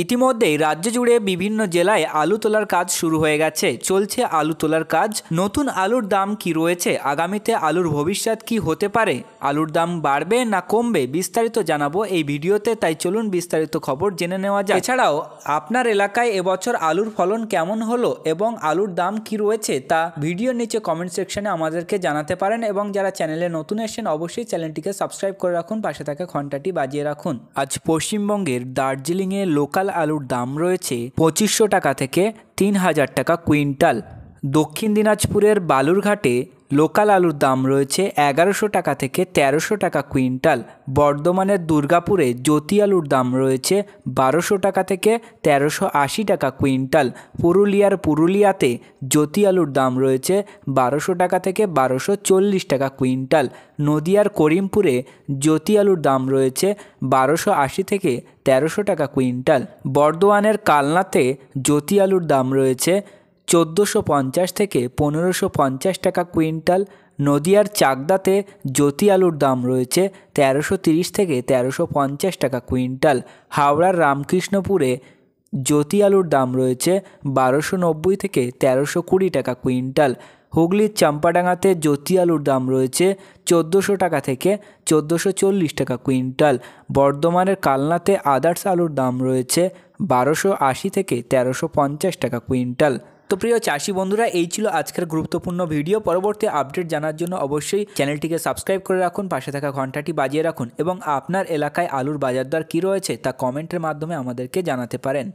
ইতিমধ্যেই রাজ্য জুড়ে বিভিন্ন জেলায় আলু তোলার কাজ শুরু হয়ে গেছে। চলছে আলু তোলার কাজ। নতুন আলুর দাম কি রয়েছে, আগামীতে আলুর ভবিষ্যৎ কি হতে পারে, আলুর দাম বাড়বে না কমবে, বিস্তারিত জানাবো এই ভিডিওতে। তাই চলুন বিস্তারিত খবর জেনে নেওয়া যায়। এছাড়াও আপনার এলাকায় এবছর আলুর ফলন কেমন হলো এবং আলুর দাম কি রয়েছে তা ভিডিওর নিচে কমেন্ট সেকশনে আমাদেরকে জানাতে পারেন। এবং যারা চ্যানেলে নতুন এসেছেন অবশ্যই চ্যানেলটিকে সাবস্ক্রাইব করে রাখুন, পাশে থাকা ঘন্টাটি বাজিয়ে রাখুন। আজ পশ্চিমবঙ্গের দার্জিলিংয়ে লোকাল আলুর দাম রয়েছে 2500 টাকা থেকে 3000 টাকা কুইন্টাল। দক্ষিণ দিনাজপুরের বালুরঘাটে লোকাল আলুর দাম রয়েছে 1100 টাকা থেকে 1300 টাকা কুইন্টাল। বর্ধমানের দুর্গাপুরে জ্যোতি আলুর দাম রয়েছে 1200 টাকা থেকে 1380 টাকা কুইন্টাল। পুরুলিয়াতে জ্যোতি আলুর দাম রয়েছে 1200 টাকা থেকে 1240 টাকা কুইন্টাল। নদিয়ার করিমপুরে জ্যোতি আলুর দাম রয়েছে 1280 থেকে 1300 টাকা কুইন্টাল। বর্ধমানের কালনাতে জ্যোতি আলুর দাম রয়েছে 1450 থেকে 1550 টাকা কুইন্টাল। নদিয়ার চাকদাতে জ্যোতি আলুর দাম রয়েছে 1330 থেকে 1350 টাকা কুইন্টাল। হাওড়ার রামকৃষ্ণপুরে জ্যোতি আলুর দাম রয়েছে 1290 থেকে 1320 টাকা কুইন্টাল। হুগলির চাম্পাডাঙ্গাতে জ্যোতি আলুর দাম রয়েছে 1400 টাকা থেকে 1440 টাকা কুইন্টাল। বর্ধমানের কালনাতে আদার্স আলুর দাম রয়েছে 1280 থেকে 1350 টাকা কুইন্টাল। তো প্রিয় চাষি বন্ধুরা, এই ছিল আজকের গুরুত্বপূর্ণ ভিডিও। পরবর্তী আপডেট জানার জন্য অবশ্যই চ্যানেলটিকে সাবস্ক্রাইব করে রাখুন, পাশে থাকা ঘন্টাটি বাজিয়ে রাখুন এবং আপনার এলাকায় আলুর বাজার দর কী রয়েছে তা কমেন্টের মাধ্যমে আমাদেরকে জানাতে পারেন।